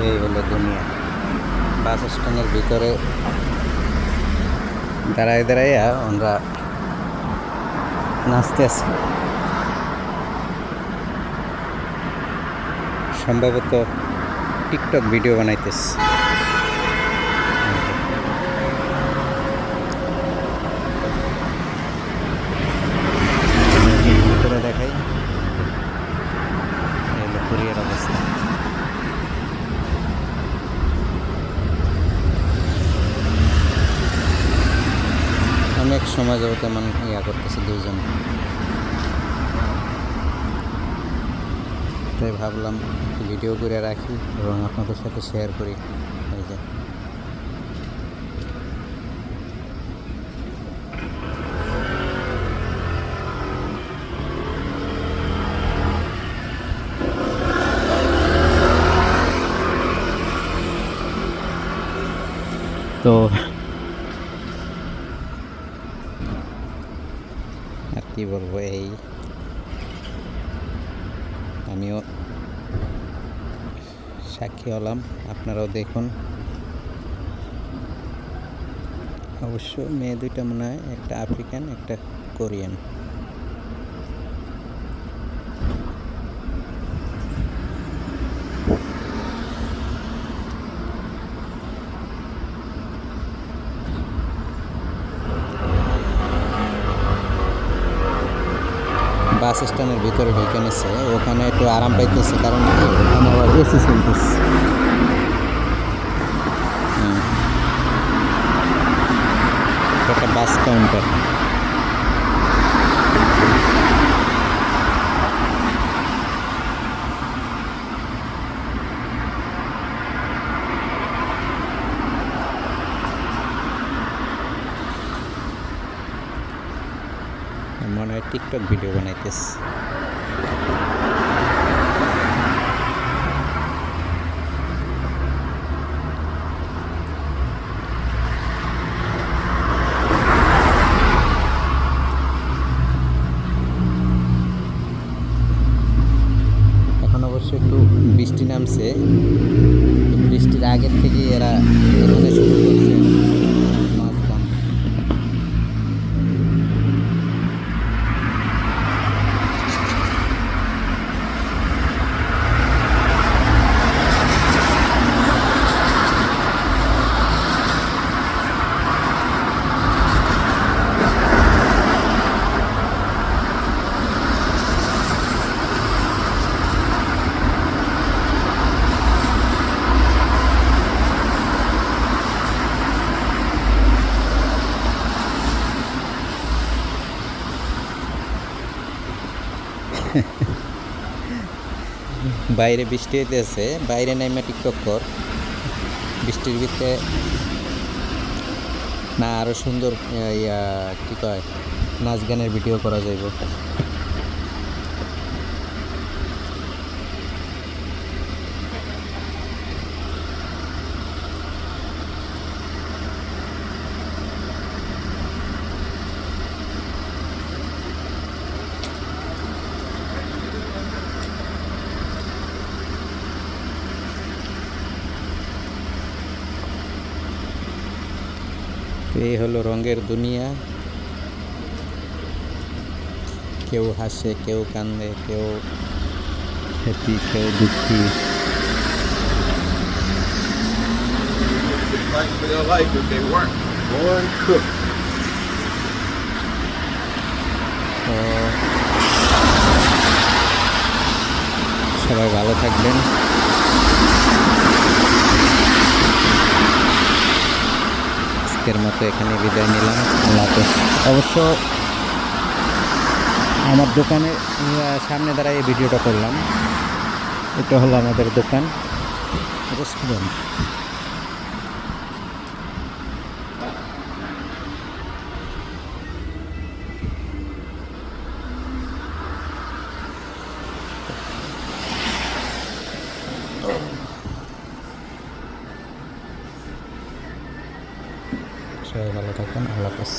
এই হলো দুনিয়া। বাস স্ট্যান্ডের ভিতরে দাঁড়ায় দাঁড়াইয়া আমরা নাচতেছি, সম্ভবত টিকটক ভিডিও বানাইতেছি। ভিতরে দেখাই পুরীর অবস্থা। অনেক সময় যাবো তেমন করতেছে দুইজন, তাই ভাবলাম ভিডিও করে রাখি এবং আপনাদের সাথে শেয়ার করি। এই যে তো আর কি বলবো, আমিও সাক্ষী হলাম, আপনারাও দেখুন। অবশ্য মেয়ে দুইটা মনে হয়, একটা আফ্রিকান একটা কোরিয়ান। বাস স্ট্যান্ডের ভিতরে ঢুকে নিচ্ছে, ওখানে একটু আরাম পাইতেছে, কারণ ওখানে আবার এসি চলতেছে। একটা বাস কাউন্টার। মনে হয় টিকটক ভিডিও বানাইতেছে। এখন অবশ্য একটু বৃষ্টি নামছে, বৃষ্টির আগের থেকে এরা এখানে শুরু করছে নাচ গান। বাইরে বৃষ্টি হইতেছে, বাইরে নাইমা টিকটক কর বৃষ্টির ভিতরে না, আরো সুন্দর কি কয় নাচ গানের ভিডিও করা যাইব। এই হলো রঙের দুনিয়া, কেউ হাসে, কেউ কান্দে, কেউ হ্যাপি, কেউ দুঃখী। সবাই ভালো থাকবেন। আজকের মতো এখানে বিদায় নিলাম, আল্লাহ হাফেজ। অবশ্য আমার দোকানের সামনে দাঁড়ায় এই ভিডিওটা করলাম। এটা হলো আমাদের দোকান, রেস্টুরেন্ট। সবাই ভালো থাকবেন, আল্লাহ হাফেজ।